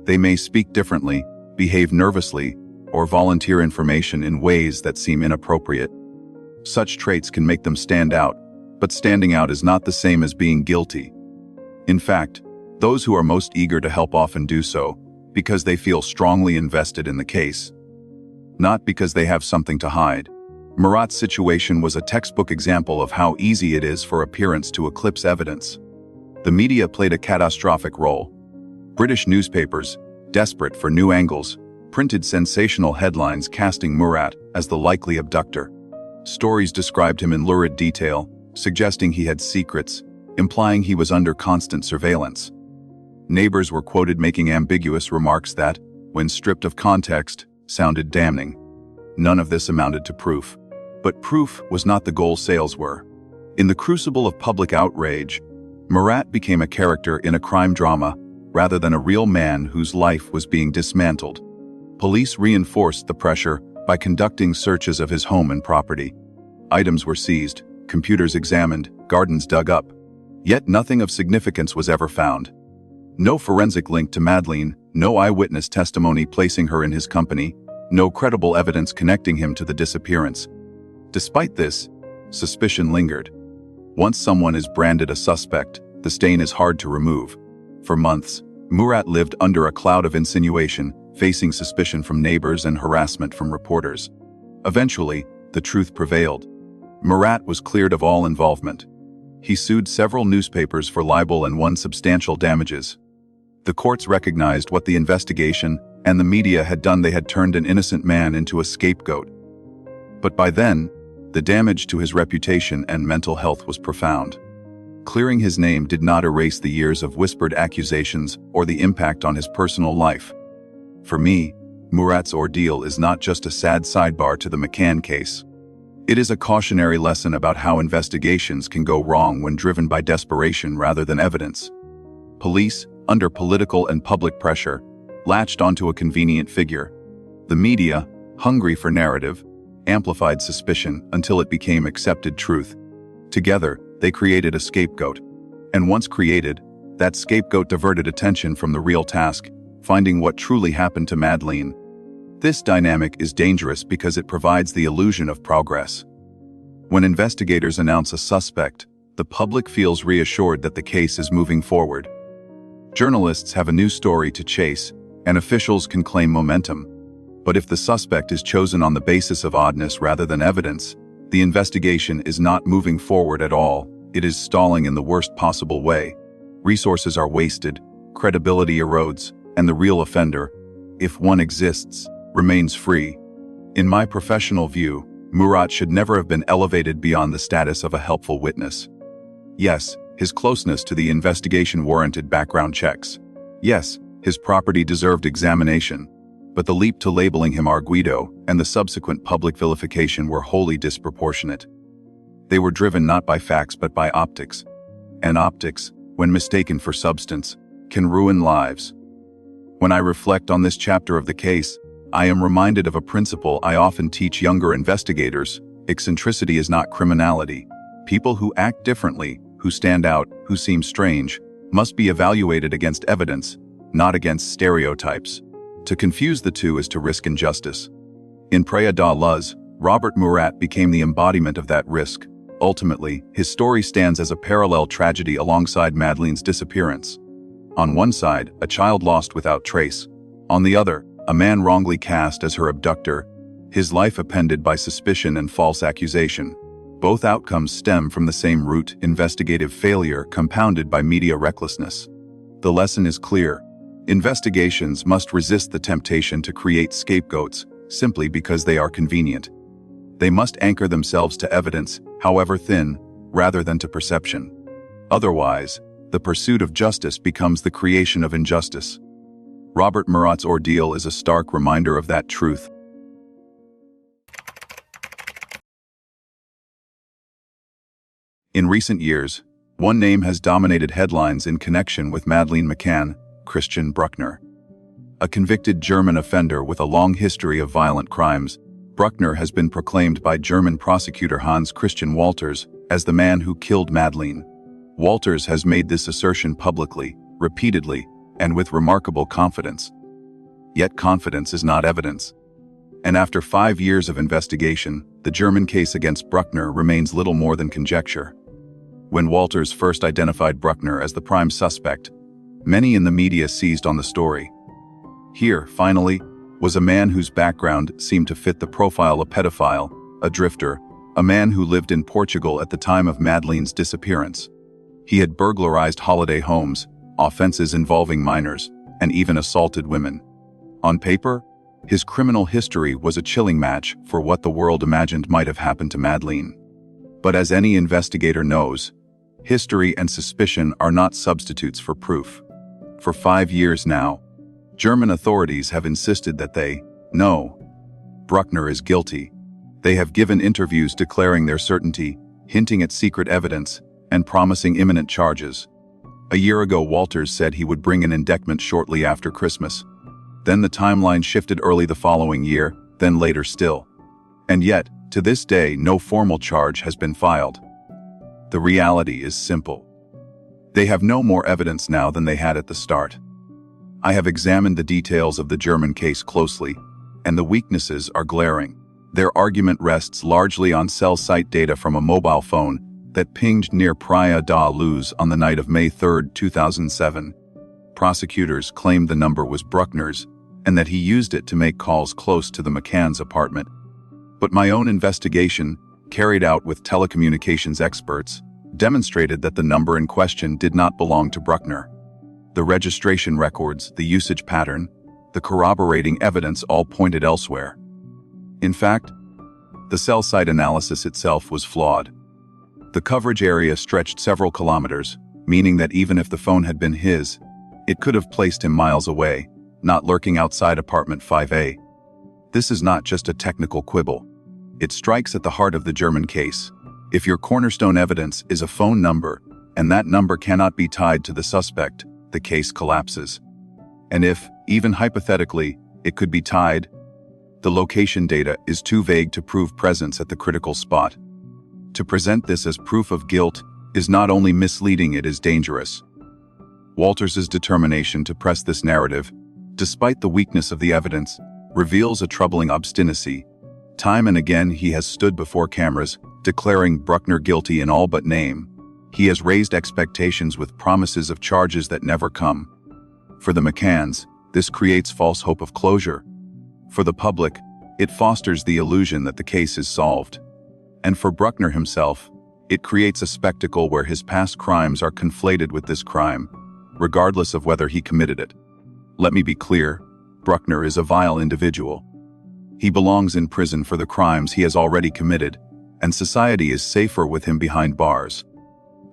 They may speak differently, behave nervously, or volunteer information in ways that seem inappropriate. Such traits can make them stand out, but standing out is not the same as being guilty. In fact, those who are most eager to help often do so because they feel strongly invested in the case, not because they have something to hide. Murat's situation was a textbook example of how easy it is for appearance to eclipse evidence. The media played a catastrophic role. British newspapers, desperate for new angles, printed sensational headlines casting Murat as the likely abductor. Stories described him in lurid detail, suggesting he had secrets, implying he was under constant surveillance. Neighbors were quoted making ambiguous remarks that, when stripped of context, sounded damning. None of this amounted to proof. But proof was not the goal sales were. In the crucible of public outrage, Murat became a character in a crime drama rather than a real man whose life was being dismantled. Police reinforced the pressure by conducting searches of his home and property. Items were seized, computers examined, gardens dug up. Yet nothing of significance was ever found. No forensic link to Madeleine, no eyewitness testimony placing her in his company, no credible evidence connecting him to the disappearance. Despite this, suspicion lingered. Once someone is branded a suspect, the stain is hard to remove. For months, Murat lived under a cloud of insinuation, facing suspicion from neighbors and harassment from reporters. Eventually, the truth prevailed. Murat was cleared of all involvement. He sued several newspapers for libel and won substantial damages. The courts recognized what the investigation and the media had done. They had turned an innocent man into a scapegoat. But by then, the damage to his reputation and mental health was profound. Clearing his name did not erase the years of whispered accusations or the impact on his personal life. For me, Murat's ordeal is not just a sad sidebar to the McCann case. It is a cautionary lesson about how investigations can go wrong when driven by desperation rather than evidence. Police, under political and public pressure, latched onto a convenient figure. The media, hungry for narrative, amplified suspicion until it became accepted truth. Together, they created a scapegoat. And once created, that scapegoat diverted attention from the real task, finding what truly happened to Madeleine. This dynamic is dangerous because it provides the illusion of progress. When investigators announce a suspect, the public feels reassured that the case is moving forward. Journalists have a new story to chase, and officials can claim momentum. But if the suspect is chosen on the basis of oddness rather than evidence, the investigation is not moving forward at all. It is stalling in the worst possible way. Resources are wasted, credibility erodes, and the real offender, if one exists, remains free. In my professional view, Murat should never have been elevated beyond the status of a helpful witness. Yes, his closeness to the investigation warranted background checks. Yes, his property deserved examination. But the leap to labeling him arguido and the subsequent public vilification were wholly disproportionate. They were driven not by facts but by optics. And optics, when mistaken for substance, can ruin lives. When I reflect on this chapter of the case, I am reminded of a principle I often teach younger investigators: eccentricity is not criminality. People who act differently, who stand out, who seem strange, must be evaluated against evidence, not against stereotypes. To confuse the two is to risk injustice. In Praia da Luz, Robert Murat became the embodiment of that risk. Ultimately, his story stands as a parallel tragedy alongside Madeleine's disappearance. On one side, a child lost without trace. On the other, a man wrongly cast as her abductor, his life appended by suspicion and false accusation. Both outcomes stem from the same root: investigative failure compounded by media recklessness. The lesson is clear. Investigations must resist the temptation to create scapegoats simply because they are convenient. They must anchor themselves to evidence, however thin, rather than to perception. Otherwise, the pursuit of justice becomes the creation of injustice. Robert Murat's Ordeal is a stark reminder of that truth. In recent years, one name has dominated headlines in connection with Madeleine McCann, Christian Bruckner. A convicted German offender with a long history of violent crimes, Bruckner has been proclaimed by German prosecutor Hans Christian Walters as the man who killed Madeleine. Walters has made this assertion publicly, repeatedly, and with remarkable confidence. Yet confidence is not evidence. And after 5 years of investigation, the German case against Bruckner remains little more than conjecture. When Walters first identified Bruckner as the prime suspect, many in the media seized on the story. Here, finally, was a man whose background seemed to fit the profile: a pedophile, a drifter, a man who lived in Portugal at the time of Madeleine's disappearance. He had burglarized holiday homes, offenses involving minors, and even assaulted women. On paper, his criminal history was a chilling match for what the world imagined might have happened to Madeleine. But as any investigator knows, history and suspicion are not substitutes for proof. For 5 years now, German authorities have insisted that they know Bruckner is guilty. They have given interviews declaring their certainty, hinting at secret evidence, and promising imminent charges. A year ago, Walters said he would bring an indictment shortly after Christmas. Then the timeline shifted: early the following year, then later still. And yet, to this day, no formal charge has been filed. The reality is simple. They have no more evidence now than they had at the start. I have examined the details of the German case closely, and the weaknesses are glaring. Their argument rests largely on cell site data from a mobile phone that pinged near Praia da Luz on the night of May 3, 2007. Prosecutors claimed the number was Bruckner's and that he used it to make calls close to the McCann's apartment. But my own investigation, carried out with telecommunications experts, demonstrated that the number in question did not belong to Bruckner. The registration records, the usage pattern, the corroborating evidence all pointed elsewhere. In fact, the cell site analysis itself was flawed. The coverage area stretched several kilometers, meaning that even if the phone had been his, it could have placed him miles away, not lurking outside apartment 5A. This is not just a technical quibble. It strikes at the heart of the German case. If your cornerstone evidence is a phone number, and that number cannot be tied to the suspect, the case collapses. And if, even hypothetically, it could be tied, the location data is too vague to prove presence at the critical spot. To present this as proof of guilt is not only misleading, it is dangerous. Walters' determination to press this narrative, despite the weakness of the evidence, reveals a troubling obstinacy. Time and again he has stood before cameras, declaring Bruckner guilty in all but name. He has raised expectations with promises of charges that never come. For the McCanns, this creates false hope of closure. For the public, it fosters the illusion that the case is solved. And for Bruckner himself, it creates a spectacle where his past crimes are conflated with this crime, regardless of whether he committed it. Let me be clear, Bruckner is a vile individual. He belongs in prison for the crimes he has already committed, and society is safer with him behind bars.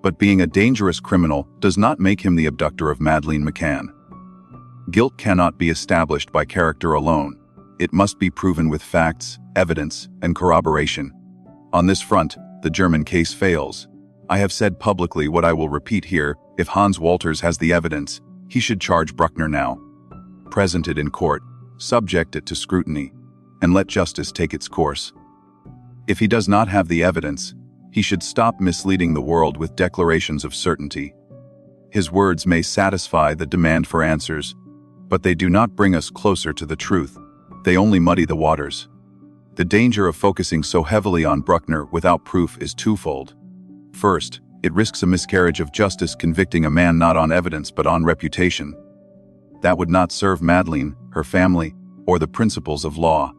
But being a dangerous criminal does not make him the abductor of Madeleine McCann. Guilt cannot be established by character alone. It must be proven with facts, evidence, and corroboration. On this front, the German case fails. I have said publicly what I will repeat here: if Hans Walters has the evidence, he should charge Bruckner now. Present it in court, subject it to scrutiny, and let justice take its course. If he does not have the evidence, he should stop misleading the world with declarations of certainty. His words may satisfy the demand for answers, but they do not bring us closer to the truth. They only muddy the waters. The danger of focusing so heavily on Bruckner without proof is twofold. First, it risks a miscarriage of justice, convicting a man not on evidence but on reputation. That would not serve Madeleine, her family, or the principles of law.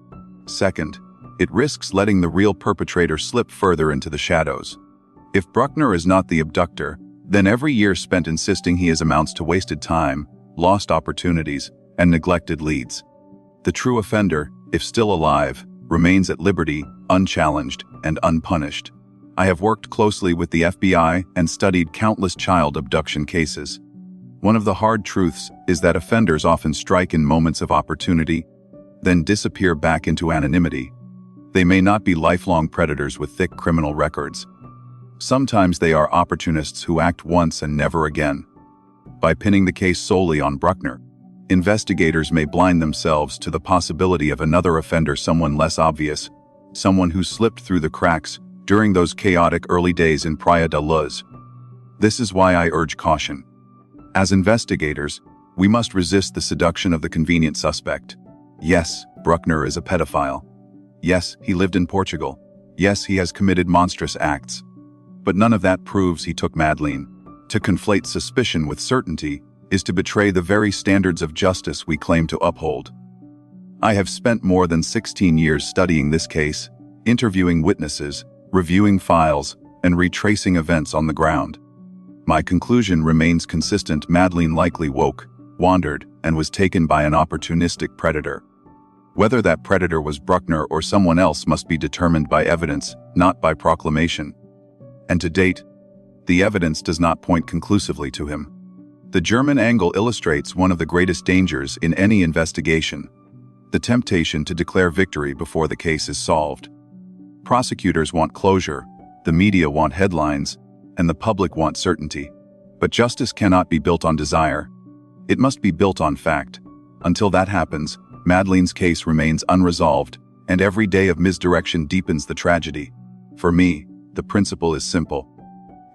Second, it risks letting the real perpetrator slip further into the shadows. If Bruckner is not the abductor, then every year spent insisting he is amounts to wasted time, lost opportunities, and neglected leads. The true offender, if still alive, remains at liberty, unchallenged, and unpunished. I have worked closely with the FBI and studied countless child abduction cases. One of the hard truths is that offenders often strike in moments of opportunity, then disappear back into anonymity. They may not be lifelong predators with thick criminal records. Sometimes they are opportunists who act once and never again. By pinning the case solely on Bruckner, investigators may blind themselves to the possibility of another offender, someone less obvious, someone who slipped through the cracks during those chaotic early days in Praia da Luz. This is why I urge caution. As investigators, we must resist the seduction of the convenient suspect. Yes, Bruckner is a pedophile. Yes, he lived in Portugal. Yes, he has committed monstrous acts. But none of that proves he took Madeleine. To conflate suspicion with certainty is to betray the very standards of justice we claim to uphold. I have spent more than 16 years studying this case, interviewing witnesses, reviewing files, and retracing events on the ground. My conclusion remains consistent: Madeleine likely woke, wandered, and was taken by an opportunistic predator. Whether that predator was Bruckner or someone else must be determined by evidence, not by proclamation. And to date, the evidence does not point conclusively to him. The German angle illustrates one of the greatest dangers in any investigation: the temptation to declare victory before the case is solved. Prosecutors want closure, the media want headlines, and the public want certainty. But justice cannot be built on desire. It must be built on fact. Until that happens, Madeleine's case remains unresolved, and every day of misdirection deepens the tragedy. For me, the principle is simple.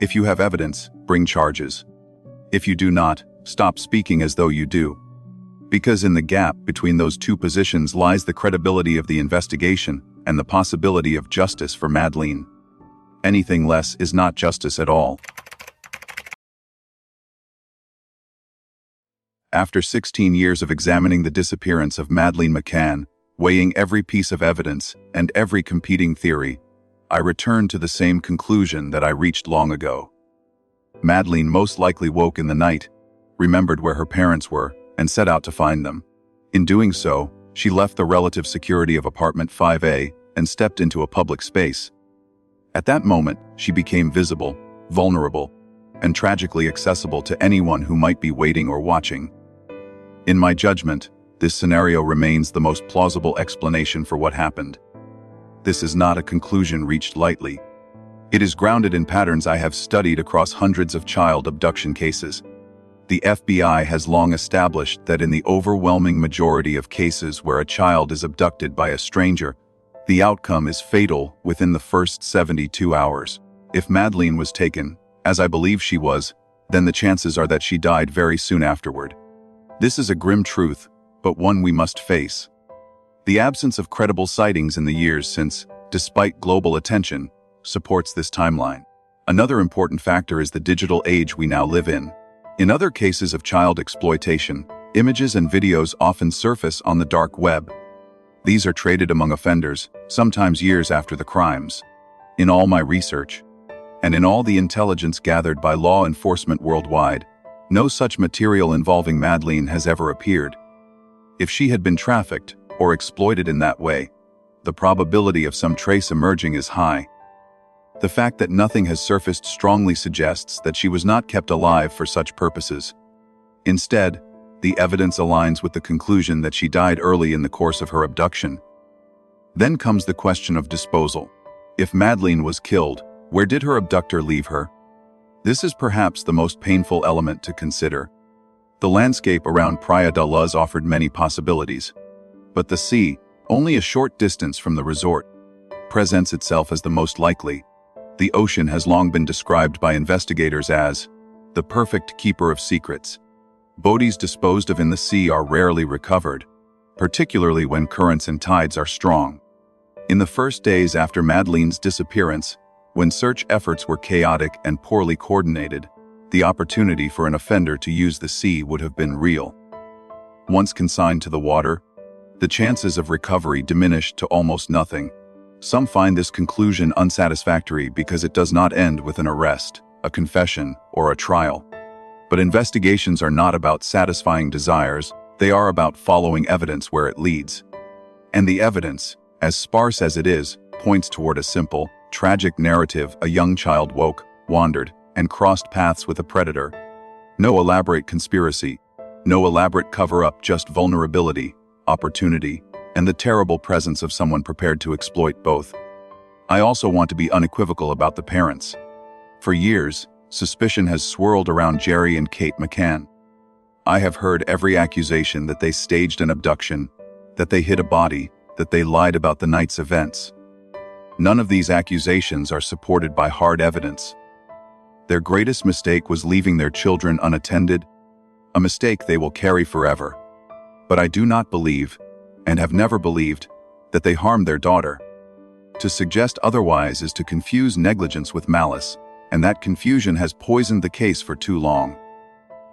If you have evidence, bring charges. If you do not, stop speaking as though you do. Because in the gap between those two positions lies the credibility of the investigation and the possibility of justice for Madeleine. Anything less is not justice at all. After 16 years of examining the disappearance of Madeleine McCann, weighing every piece of evidence and every competing theory, I returned to the same conclusion that I reached long ago. Madeleine most likely woke in the night, remembered where her parents were, and set out to find them. In doing so, she left the relative security of apartment 5A and stepped into a public space. At that moment, she became visible, vulnerable, and tragically accessible to anyone who might be waiting or watching. In my judgment, this scenario remains the most plausible explanation for what happened. This is not a conclusion reached lightly. It is grounded in patterns I have studied across hundreds of child abduction cases. The FBI has long established that in the overwhelming majority of cases where a child is abducted by a stranger, the outcome is fatal within the first 72 hours. If Madeleine was taken, as I believe she was, then the chances are that she died very soon afterward. This is a grim truth, but one we must face. The absence of credible sightings in the years since, despite global attention, supports this timeline. Another important factor is the digital age we now live in. In other cases of child exploitation, images and videos often surface on the dark web. These are traded among offenders, sometimes years after the crimes. In all my research, and in all the intelligence gathered by law enforcement worldwide, no such material involving Madeleine has ever appeared. If she had been trafficked or exploited in that way, the probability of some trace emerging is high. The fact that nothing has surfaced strongly suggests that she was not kept alive for such purposes. Instead, the evidence aligns with the conclusion that she died early in the course of her abduction. Then comes the question of disposal. If Madeleine was killed, where did her abductor leave her? This is perhaps the most painful element to consider. The landscape around Praia da Luz offered many possibilities, but the sea, only a short distance from the resort, presents itself as the most likely. The ocean has long been described by investigators as the perfect keeper of secrets. Bodies disposed of in the sea are rarely recovered, particularly when currents and tides are strong. In the first days after Madeleine's disappearance, when search efforts were chaotic and poorly coordinated, the opportunity for an offender to use the sea would have been real. Once consigned to the water, the chances of recovery diminished to almost nothing. Some find this conclusion unsatisfactory because it does not end with an arrest, a confession, or a trial. But investigations are not about satisfying desires, they are about following evidence where it leads. And the evidence, as sparse as it is, points toward a simple, tragic narrative: a young child woke, wandered, and crossed paths with a predator. No elaborate conspiracy, no elaborate cover-up, just vulnerability, opportunity, and the terrible presence of someone prepared to exploit both. I also want to be unequivocal about the parents. For years, suspicion has swirled around Jerry and Kate McCann. I have heard every accusation that they staged an abduction, that they hid a body, that they lied about the night's events. None of these accusations are supported by hard evidence. Their greatest mistake was leaving their children unattended, a mistake they will carry forever. But I do not believe, and have never believed, that they harmed their daughter. To suggest otherwise is to confuse negligence with malice, and that confusion has poisoned the case for too long.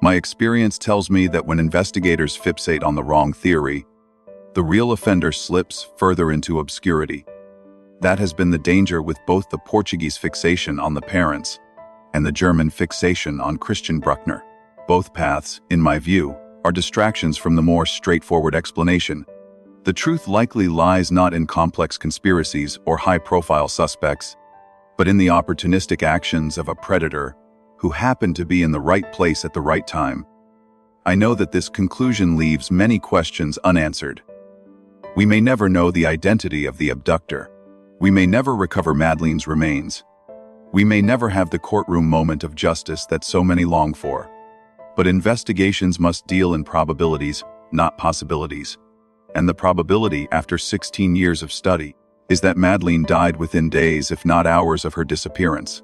My experience tells me that when investigators fixate on the wrong theory, the real offender slips further into obscurity. That has been the danger with both the Portuguese fixation on the parents and the German fixation on Christian Bruckner. Both paths, in my view, are distractions from the more straightforward explanation. The truth likely lies not in complex conspiracies or high-profile suspects, but in the opportunistic actions of a predator who happened to be in the right place at the right time. I know that this conclusion leaves many questions unanswered. We may never know the identity of the abductor. We may never recover Madeleine's remains. We may never have the courtroom moment of justice that so many long for. But investigations must deal in probabilities, not possibilities. And the probability, after 16 years of study, is that Madeleine died within days, if not hours, of her disappearance.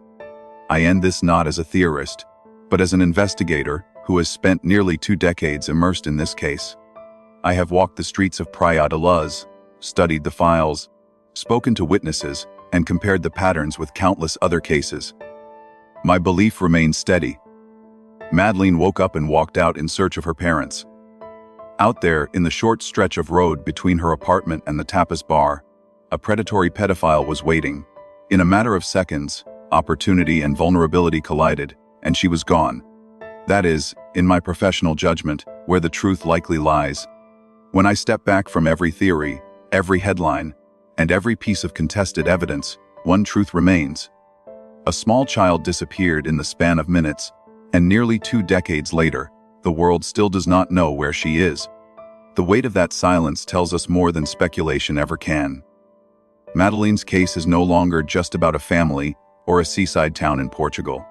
I end this not as a theorist, but as an investigator who has spent nearly 2 decades immersed in this case. I have walked the streets of Praia de Luz, studied the files, spoken to witnesses, and compared the patterns with countless other cases. My belief remains steady. Madeleine woke up and walked out in search of her parents. Out there, in the short stretch of road between her apartment and the tapas bar, a predatory pedophile was waiting. In a matter of seconds, opportunity and vulnerability collided, and she was gone. That is, in my professional judgment, where the truth likely lies. When I step back from every theory, every headline, and every piece of contested evidence, one truth remains. A small child disappeared in the span of minutes, and nearly 2 decades later, the world still does not know where she is. The weight of that silence tells us more than speculation ever can. Madeleine's case is no longer just about a family or a seaside town in Portugal.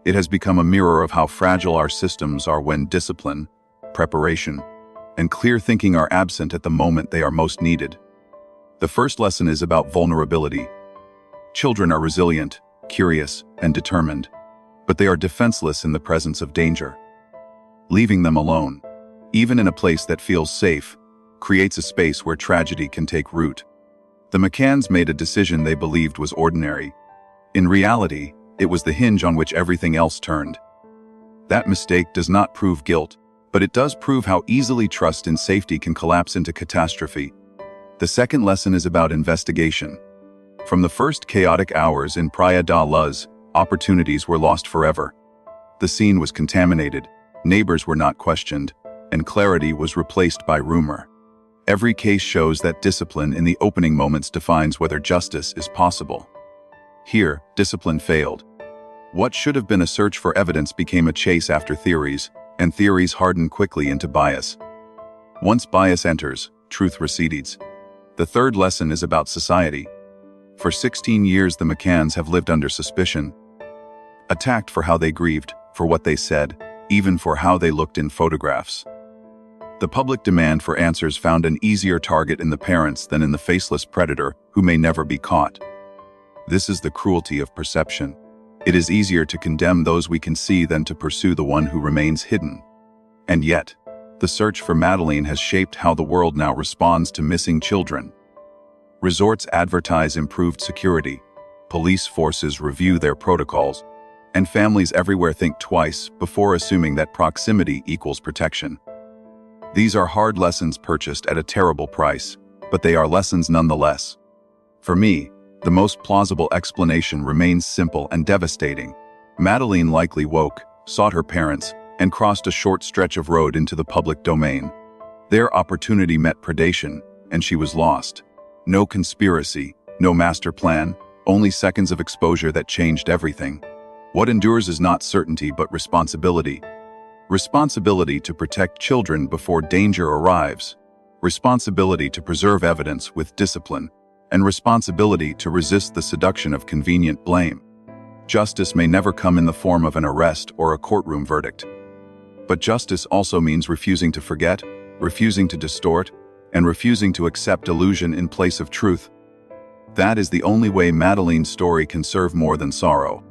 It has become a mirror of how fragile our systems are when discipline, preparation, and clear thinking are absent at the moment they are most needed. The first lesson is about vulnerability. Children are resilient, curious, and determined, but they are defenseless in the presence of danger. Leaving them alone, even in a place that feels safe, creates a space where tragedy can take root. The McCanns made a decision they believed was ordinary. In reality, it was the hinge on which everything else turned. That mistake does not prove guilt, but it does prove how easily trust in safety can collapse into catastrophe. The second lesson is about investigation. From the first chaotic hours in Praia da Luz, opportunities were lost forever. The scene was contaminated, neighbors were not questioned, and clarity was replaced by rumor. Every case shows that discipline in the opening moments defines whether justice is possible. Here, discipline failed. What should have been a search for evidence became a chase after theories, and theories harden quickly into bias. Once bias enters, truth recedes. The third lesson is about society. For 16 years, the McCanns have lived under suspicion, attacked for how they grieved, for what they said, even for how they looked in photographs. The public demand for answers found an easier target in the parents than in the faceless predator who may never be caught. This is the cruelty of perception. It is easier to condemn those we can see than to pursue the one who remains hidden. And yet, the search for Madeleine has shaped how the world now responds to missing children. Resorts advertise improved security, police forces review their protocols, and families everywhere think twice before assuming that proximity equals protection. These are hard lessons purchased at a terrible price, but they are lessons nonetheless. For me, the most plausible explanation remains simple and devastating. Madeleine likely woke, sought her parents, and crossed a short stretch of road into the public domain. Their opportunity met predation, and she was lost. No conspiracy, no master plan, only seconds of exposure that changed everything. What endures is not certainty but responsibility. Responsibility to protect children before danger arrives. Responsibility to preserve evidence with discipline. And responsibility to resist the seduction of convenient blame. Justice may never come in the form of an arrest or a courtroom verdict. But justice also means refusing to forget, refusing to distort, and refusing to accept illusion in place of truth. That is the only way Madeleine's story can serve more than sorrow.